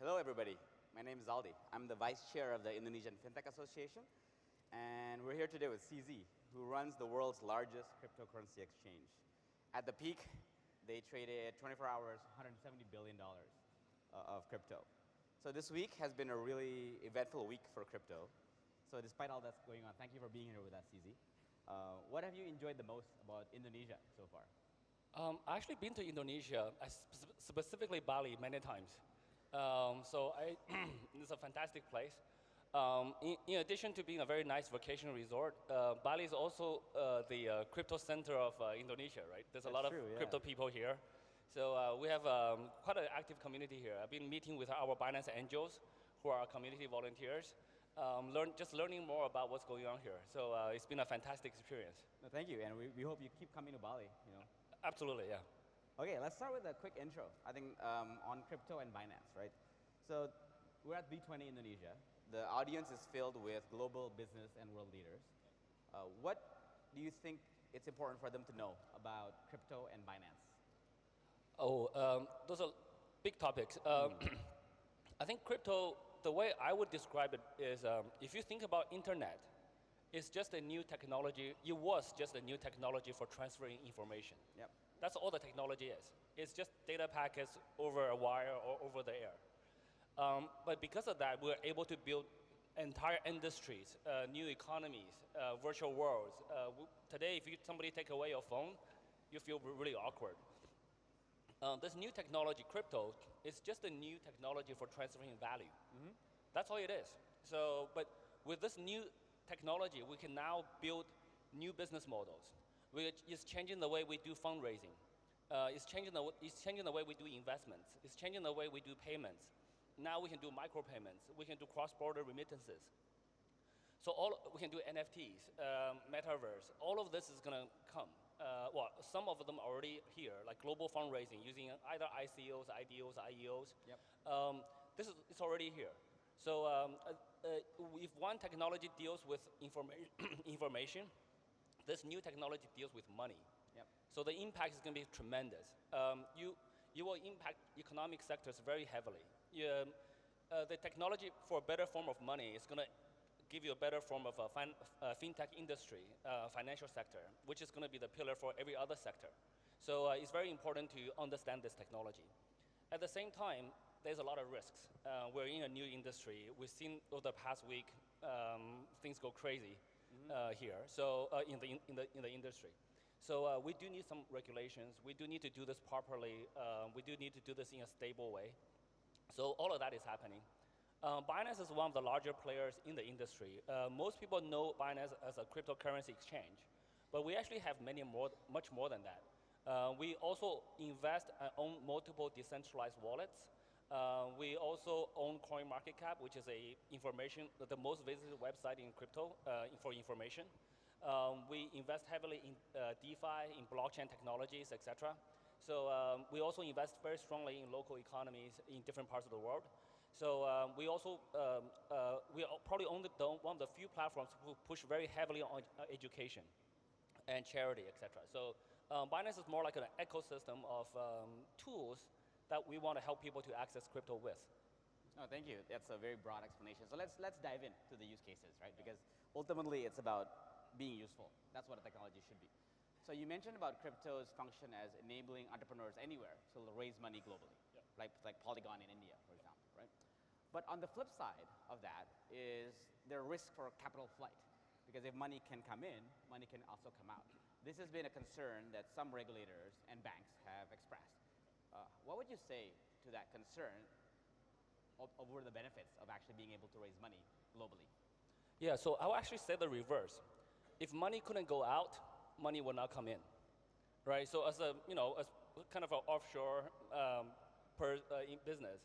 Hello, everybody. My name is Aldi. I'm the vice chair of the Indonesian FinTech Association, and we're here today with CZ, who runs the world's largest cryptocurrency exchange. At the peak, they traded 24 hours, $170 billion of crypto. So this week has been a really eventful week for crypto. So despite all that's going on, thank you for being here with us, CZ. What have you enjoyed the most about Indonesia so far? I've actually been to Indonesia, specifically Bali, many times. It's a fantastic place. In addition to being a very nice vacation resort, Bali is also the crypto center of Indonesia, right? There's a lot of crypto people here. So we have quite an active community here. I've been meeting with our Binance angels, who are community volunteers, just learning more about what's going on here. So it's been a fantastic experience. No, thank you, and we hope you keep coming to Bali. Absolutely, yeah. Okay, let's start with a quick intro, I think, on crypto and Binance, right? So we're at B20 Indonesia. The audience is filled with global business and world leaders. What do you think it's important for them to know about crypto and Binance? Those are big topics. I think crypto, the way I would describe it is, if you think about internet, it's just a new technology. It was just a new technology for transferring information. Yep. That's all the technology is. It's just data packets over a wire or over the air. But because of that, we're able to build entire industries, new economies, virtual worlds. Today, if somebody take away your phone, you feel really awkward. This new technology, crypto, is just a new technology for transferring value. That's all it is. But with this new technology, we can now build new business models, which is changing the way we do fundraising. It's changing the way we do investments. It's changing the way we do payments. Now we can do micropayments. We can do cross-border remittances. We can do NFTs, metaverse. All of this is going to come. Some of them are already here, like global fundraising, using either ICOs, IDOs, IEOs. Yep. It's already here. So if one technology deals with information, this new technology deals with money. Yep. So the impact is going to be tremendous. You will impact economic sectors very heavily. The technology for a better form of money is going to give you a better form of a fintech industry, financial sector, which is going to be the pillar for every other sector. So it's very important to understand this technology. At the same time, there's a lot of risks. We're in a new industry. We've seen over the past week things go crazy here. So in the industry, so we do need some regulations. We do need to do this properly. We do need to do this in a stable way. So all of that is happening. Binance is one of the larger players in the industry. Most people know Binance as a cryptocurrency exchange, but we actually have much more than that. We also invest and own multiple decentralized wallets. We also own CoinMarketCap, which is the most visited website in crypto for information. We invest heavily in DeFi, in blockchain technologies, etc. So we also invest very strongly in local economies in different parts of the world. So we also we are probably one of the few platforms who push very heavily on education and charity, etc. So Binance is more like an ecosystem of tools that we want to help people to access crypto with. Oh, thank you. That's a very broad explanation. So let's dive into the use cases, right? Because ultimately, it's about being useful. That's what a technology should be. So you mentioned about crypto's function as enabling entrepreneurs anywhere to raise money globally, like Polygon in India, for example, right? But on the flip side of that is the risk for capital flight, because if money can come in, money can also come out. This has been a concern that some regulators and banks have expressed. What would you say to that concern over the benefits of actually being able to raise money globally? Yeah, so I would actually say the reverse. If money couldn't go out, money would not come in, right? So as as kind of an offshore business,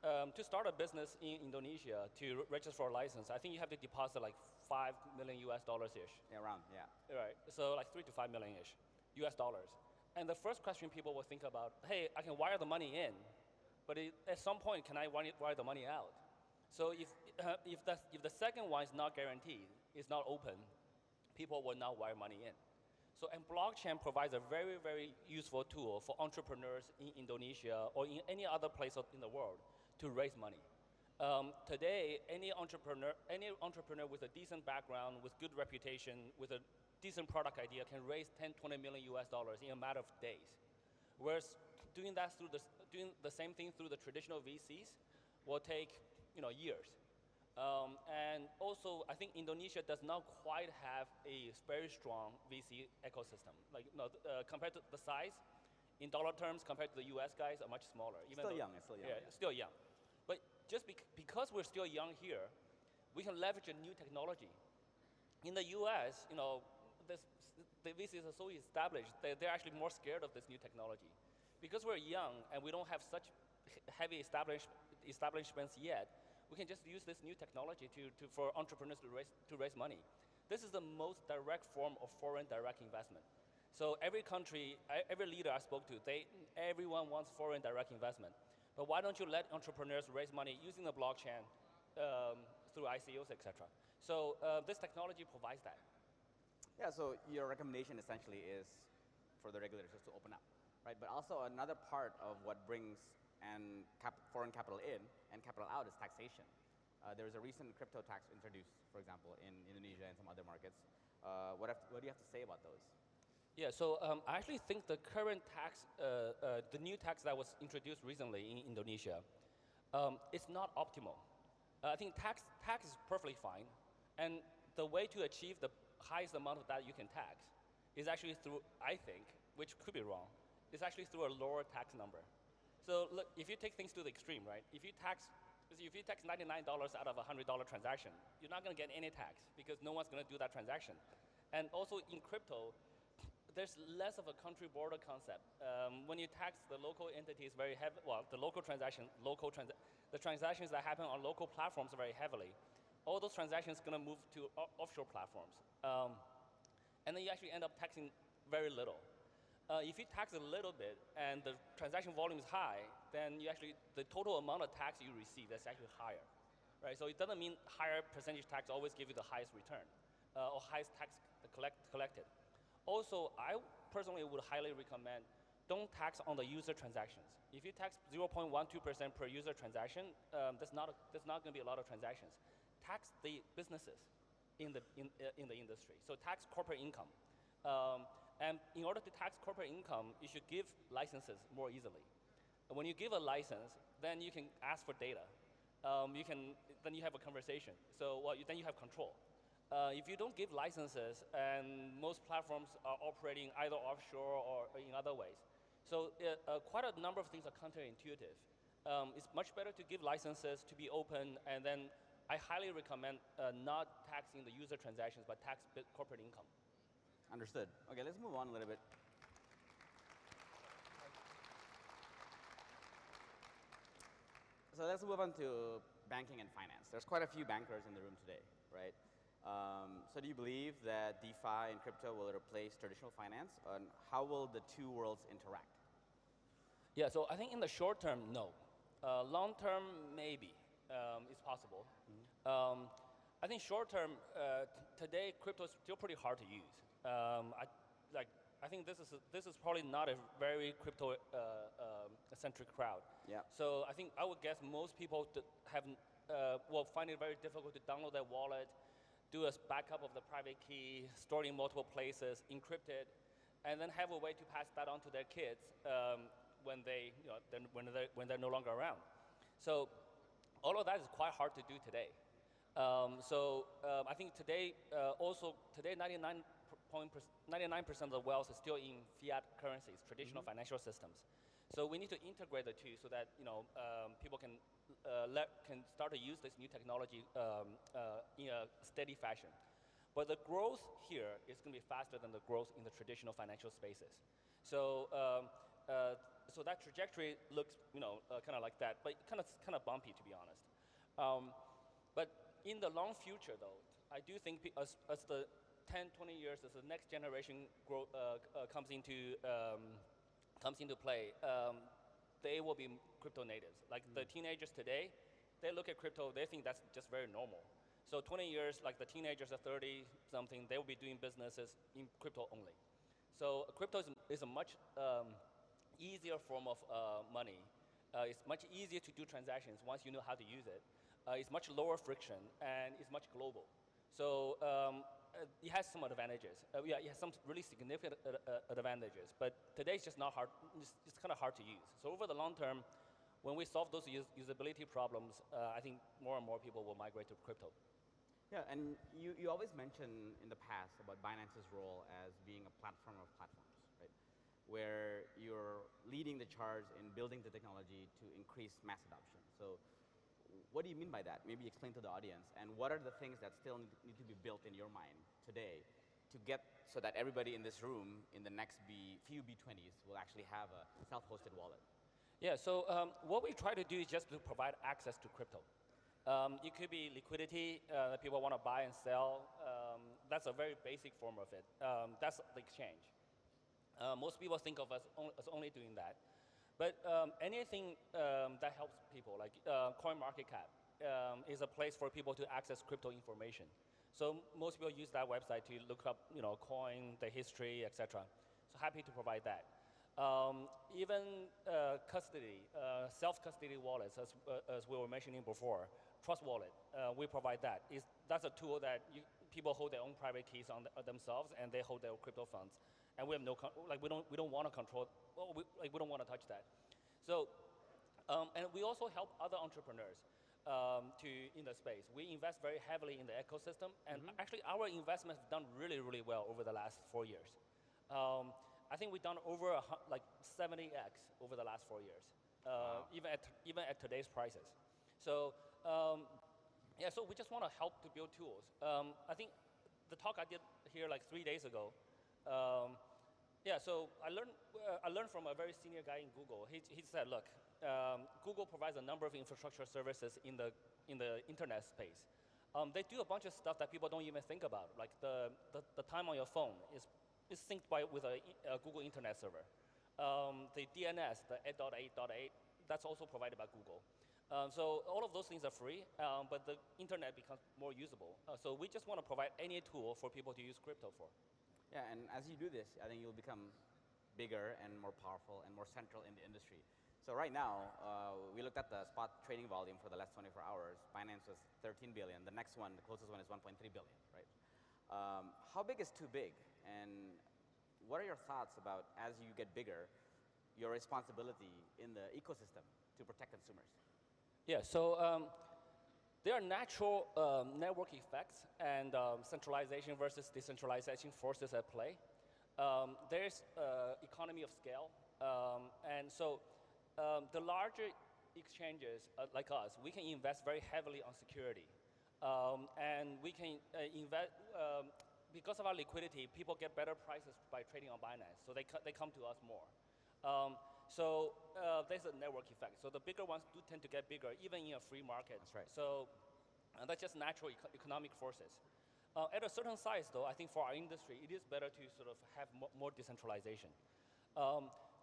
to start a business in Indonesia, to register for a license, I think you have to deposit like $5 million US-ish. Yeah, around, yeah. Right, so like 3 to 5 million-ish US dollars. And the first question people will think about, hey, I can wire the money in, but at some point, can I wire the money out? So if the second one is not guaranteed, it's not open, people will not wire money in. So, and blockchain provides a very, very useful tool for entrepreneurs in Indonesia or in any other place in the world to raise money. Today, any entrepreneur with a decent background, with good reputation, with a decent product idea can raise 10, 20 million US dollars in a matter of days. Whereas doing the same thing through the traditional VCs will take years. And also, I think Indonesia does not quite have a very strong VC ecosystem. Like, compared to the size, in dollar terms, compared to the US guys, are much smaller. It's still young. Yeah, it's still young. But just because we're still young here, we can leverage a new technology. In the US, the VCs are so established, they're actually more scared of this new technology. Because we're young and we don't have such heavy establishments yet, we can just use this new technology for entrepreneurs to raise money. This is the most direct form of foreign direct investment. So every country, every leader I spoke to, everyone wants foreign direct investment. But why don't you let entrepreneurs raise money using the blockchain through ICOs, et cetera? So this technology provides that. Yeah, so your recommendation essentially is for the regulators just to open up, right? But also another part of what brings foreign capital in and capital out is taxation. There was a recent crypto tax introduced, for example, in Indonesia and some other markets. What do you have to say about those? Yeah, so I actually think the current tax, the new tax that was introduced recently in Indonesia, it's not optimal. I think tax is perfectly fine, and the way to achieve the highest amount of that you can tax is actually through, I think, which could be wrong, is actually through a lower tax number. So look, if you take things to the extreme, right? If you tax $99 out of a $100 transaction, you're not going to get any tax because no one's going to do that transaction. And also in crypto, there's less of a country border concept. When you tax the local entities very heavy, the the transactions that happen on local platforms very heavily, all those transactions are going to move to offshore platforms. And then you actually end up taxing very little. If you tax a little bit and the transaction volume is high, then the total amount of tax you receive is actually higher, right? So it doesn't mean higher percentage tax always give you the highest return or highest tax collected. Also, I personally would highly recommend don't tax on the user transactions. If you tax 0.12% per user transaction, that's not going to be a lot of transactions. Tax the businesses in the industry. So tax corporate income. And in order to tax corporate income, you should give licenses more easily. And when you give a license, then you can ask for data. Then you have a conversation. So then you have control. If you don't give licenses, and most platforms are operating either offshore or in other ways, so quite a number of things are counterintuitive. It's much better to give licenses to be open, and then I highly recommend not taxing the user transactions, but tax corporate income. Understood. Okay, let's move on a little bit. So let's move on to banking and finance. There's quite a few bankers in the room today, right? So do you believe that DeFi and crypto will replace traditional finance? And how will the two worlds interact? Yeah, so I think in the short term, no. Long term, maybe. It's possible. I think short term, today crypto is still pretty hard to use. I think this is probably not a very crypto centric crowd. Yeah. So I think I would guess most people will find it very difficult to download their wallet, do a backup of the private key, stored in multiple places, encrypted, and then have a way to pass that on to their kids when they're no longer around. So all of that is quite hard to do today. I think today, 99% of the wealth is still in fiat currencies, traditional financial systems. So we need to integrate the two so that people can start to use this new technology in a steady fashion. But the growth here is going to be faster than the growth in the traditional financial spaces. So that trajectory looks kind of like that, but kind of bumpy, to be honest. But in the long future, though, I do think as the 10, 20 years, as the next generation comes into play, they will be crypto natives. Like the teenagers today, they look at crypto, they think that's just very normal. So 20 years, like the teenagers are 30-something, they will be doing businesses in crypto only. So crypto is a much easier form of money It's much easier to do transactions once you know how to use it. It's much lower friction, and it's much global. So it has some advantages. Yeah, it has some really significant advantages, but today it's just not hard. It's kind of hard to use. So over the long term, when we solve those usability problems, I think more and more people will migrate to crypto. Yeah, and you always mention in the past about Binance's role as being a platform of platforms, right? Where you're leading the charge in building the technology to increase mass adoption. So what do you mean by that? Maybe explain to the audience, and what are the things that still need to be built in your mind today to get so that everybody in this room in the next few B20s will actually have a self-hosted wallet? Yeah, so what we try to do is just to provide access to crypto. It could be liquidity that people want to buy and sell. That's a very basic form of it. That's the exchange. Most people think of us as only doing that. But anything that helps people, like CoinMarketCap, is a place for people to access crypto information. So most people use that website to look up, coin, the history, etc. So happy to provide that. Even custody, self-custody wallets, as we were mentioning before, Trust Wallet, we provide that. That's a tool that people hold their own private keys on themselves, and they hold their crypto funds. And we have we don't want to control, we don't want to touch that. So, and we also help other entrepreneurs in the space. We invest very heavily in the ecosystem, and actually our investment has done really, really well over the last 4 years. I think we've done over 70x over the last 4 years, wow. even at today's prices. So yeah, so we just want to help to build tools. I think the talk I did here like 3 days ago. Yeah, so I learned from a very senior guy in Google. He said, look, Google provides a number of infrastructure services in the internet space. They do a bunch of stuff that people don't even think about, like the time on your phone is synced with a Google Internet server. The DNS, the 8.8.8, that's also provided by Google. So all of those things are free, but the internet becomes more usable. So we just want to provide any tool for people to use crypto for. Yeah, and as you do this, I think you'll become bigger and more powerful and more central in the industry. So right now, we looked at the spot trading volume for the last 24 hours. Binance was 13 billion. The next one, the closest one, is 1.3 billion, right? How big is too big? And what are your thoughts about, as you get bigger, your responsibility in the ecosystem to protect consumers? Yeah, so there are natural network effects and centralization versus decentralization forces at play. There's economy of scale. And so the larger exchanges like us, we can invest very heavily on security. And we can invest, because of our liquidity, people get better prices by trading on Binance. So they come to us more. So there's a network effect. So the bigger ones do tend to get bigger, even in a free market. That's right. So that's just natural economic forces. At a certain size, though, I think for our industry, it is better to sort of have more decentralization.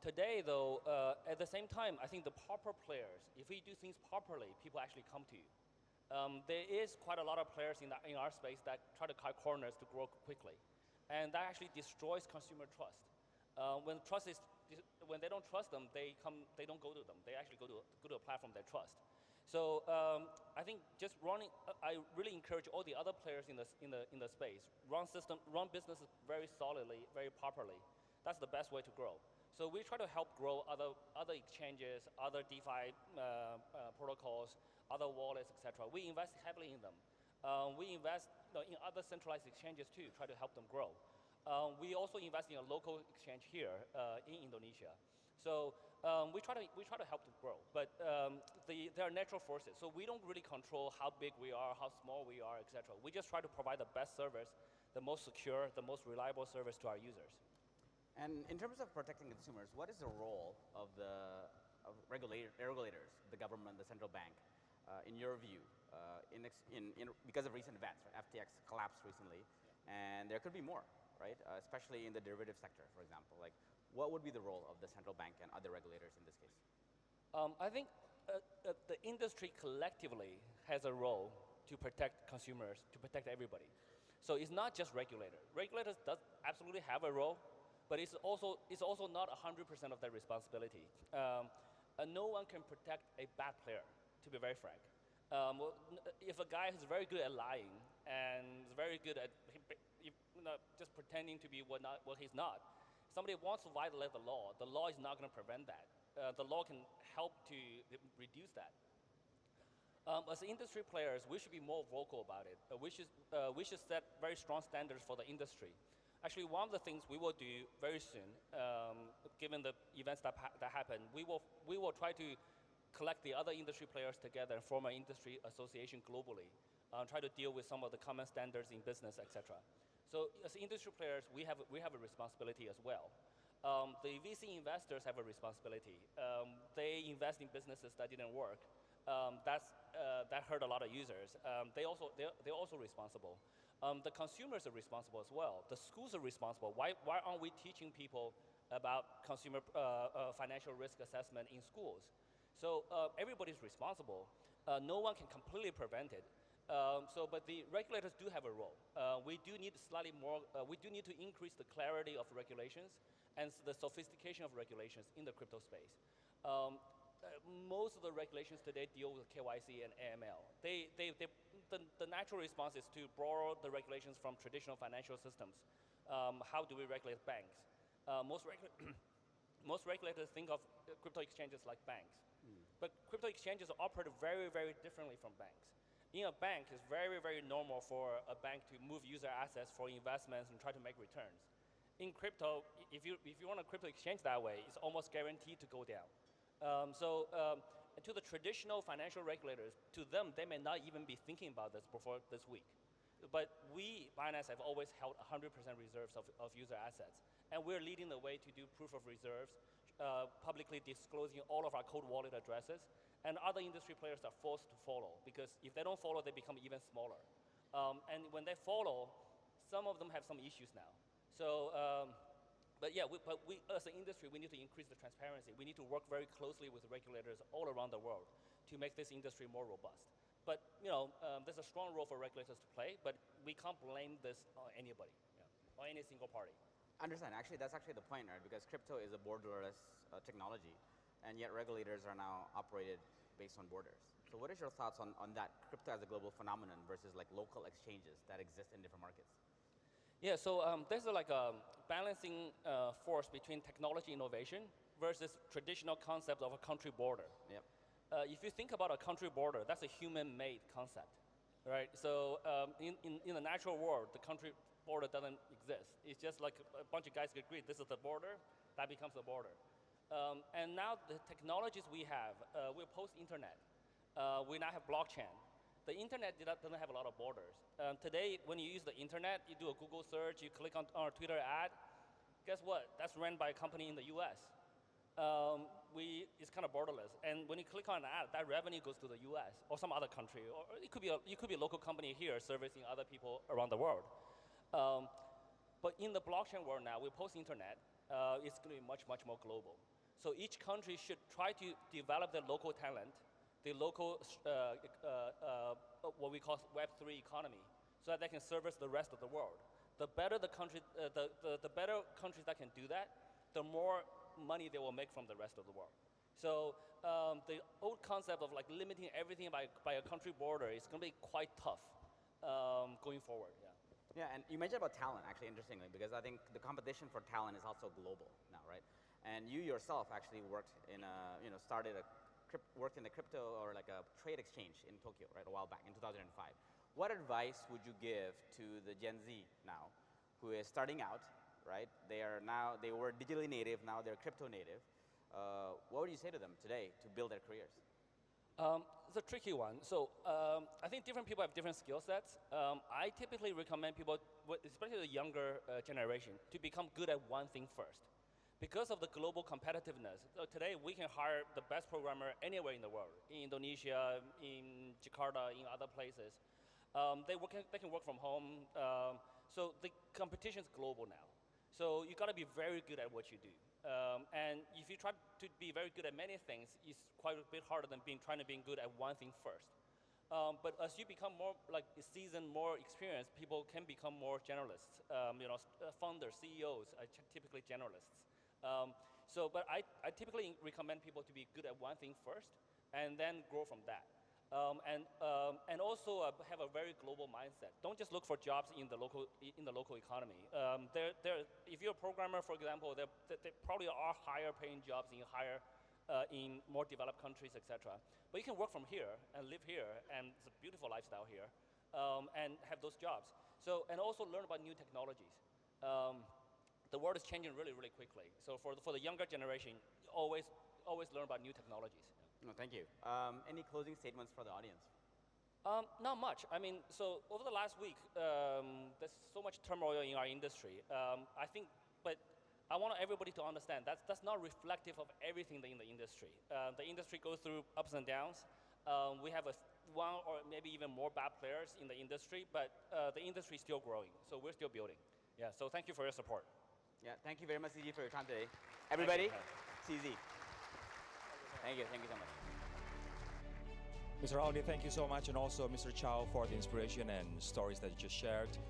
Today, though, at the same time, I think the proper players, if we do things properly, people actually come to you. There is quite a lot of players in our space that try to cut corners to grow quickly. And that actually destroys consumer trust. When they don't trust them, they don't go to them. They actually go to a platform they trust. So I think just I really encourage all the other players in the space, run businesses very solidly, very properly. That's the best way to grow. So we try to help grow other exchanges, other DeFi protocols, other wallets, etc. We invest heavily in them. We invest in other centralized exchanges too, try to help them grow. We also invest in a local exchange here in Indonesia. So we try to help them grow, but there are natural forces. So we don't really control how big we are, how small we are, etc. We just try to provide the best service, the most secure, the most reliable service to our users. And in terms of protecting consumers, what is the role of regulators, the government, the central bank, in your view, because of recent events? Right? FTX collapsed recently, and there could be more. Right? Especially in the derivative sector, for example. Like, what would be the role of the central bank and other regulators in this case? I think the industry collectively has a role to protect consumers, to protect everybody. So it's not just regulators. Regulators does absolutely have a role, but it's also not 100% of their responsibility. no one can protect a bad player, to be very frank. If a guy who's very good at lying and is very good at just pretending to be what he's not, somebody wants to violate the law is not going to prevent that. The law can help to reduce that. As industry players, we should be more vocal about it. We should set very strong standards for the industry. Actually, one of the things we will do very soon, given the events that happen, we will try to collect the other industry players together and form an industry association globally, try to deal with some of the common standards in business, etc. So as industry players, we have a responsibility as well. The VC investors have a responsibility. They invest in businesses that didn't work. That hurt a lot of users. They're also responsible. The consumers are responsible as well. The schools are responsible. Why aren't we teaching people about consumer financial risk assessment in schools? So everybody's responsible. No one can completely prevent it. But the regulators do have a role. We do need slightly more. We do need to increase the clarity of regulations and the sophistication of regulations in the crypto space. Most of the regulations today deal with KYC and AML. The natural response is to borrow the regulations from traditional financial systems. How do we regulate banks? Most regulators think of crypto exchanges like banks. But crypto exchanges operate very, very differently from banks. In a bank, it's very, very normal for a bank to move user assets for investments and try to make returns. In crypto, if you run a crypto exchange that way, it's almost guaranteed to go down. To the traditional financial regulators, to them, they may not even be thinking about this before this week. But we, Binance, have always held 100% reserves of user assets. And we're leading the way to do proof of reserves, publicly disclosing all of our cold wallet addresses. And other industry players are forced to follow, because if they don't follow, they become even smaller. And when they follow, some of them have some issues now. So, but we, as an industry, we need to increase the transparency. We need to work very closely with regulators all around the world to make this industry more robust. But there's a strong role for regulators to play, but we can't blame this on anybody, or any single party. Understand. Actually, that's actually the point, right? Because crypto is a borderless technology, and yet regulators are now operated based on borders. So what is your thoughts on that, crypto as a global phenomenon versus like local exchanges that exist in different markets? Yeah, so there's like a balancing force between technology innovation versus traditional concept of a country border. Yep. If you think about a country border, that's a human-made concept, right? So in the natural world, the country border doesn't exist. It's just like a bunch of guys agree, this is the border, that becomes the border. And now the technologies we have, we're post-internet. We now have blockchain. The internet doesn't have a lot of borders. Today, when you use the internet, you do a Google search, you click on our Twitter ad, guess what? That's run by a company in the US. It's kind of borderless. And when you click on an ad, that revenue goes to the US or some other country. Or it could be a local company here servicing other people around the world. But in the blockchain world now, we're post-internet, it's going to be much, much more global. So each country should try to develop their local talent, the local, what we call Web3 economy, so that they can service the rest of the world. The better the country, the better countries that can do that, the more money they will make from the rest of the world. So the old concept of like limiting everything by a country border is going to be quite tough going forward. Yeah. Yeah, and you mentioned about talent, actually, interestingly, because I think the competition for talent is also global now, right? And you yourself actually worked in worked in the crypto or like a trade exchange in Tokyo, right, a while back in 2005. What advice would you give to the Gen Z now, who is starting out, right? They were digitally native, now they're crypto native. What would you say to them today to build their careers? It's a tricky one. So I think different people have different skill sets. I typically recommend people, especially the younger generation, to become good at one thing first. Because of the global competitiveness, today we can hire the best programmer anywhere in the world, in Indonesia, in Jakarta, in other places. They can work from home. So the competition is global now. So you got to be very good at what you do. And if you try to be very good at many things, it's quite a bit harder than trying to be good at one thing first. But as you become more like seasoned, more experienced, people can become more generalists. Founders, CEOs are typically generalists. But I typically recommend people to be good at one thing first, and then grow from that. And also have a very global mindset. Don't just look for jobs in the local economy. If you're a programmer, for example, there probably are higher paying jobs in more developed countries, etc. But you can work from here and live here, and it's a beautiful lifestyle here, and have those jobs. And also learn about new technologies. The world is changing really, really quickly. So for the younger generation, always learn about new technologies. No, thank you. Any closing statements for the audience? Not much. I mean, so over the last week, there's so much turmoil in our industry. But I want everybody to understand that's not reflective of everything in the industry. The industry goes through ups and downs. We have one or maybe even more bad players in the industry, but the industry is still growing, so we're still building. Yeah, so thank you for your support. Yeah, thank you very much, CZ, for your time today. Everybody, CZ. Thank you so much. Mr. Audi, thank you so much, and also Mr. Zhao for the inspiration and stories that you just shared.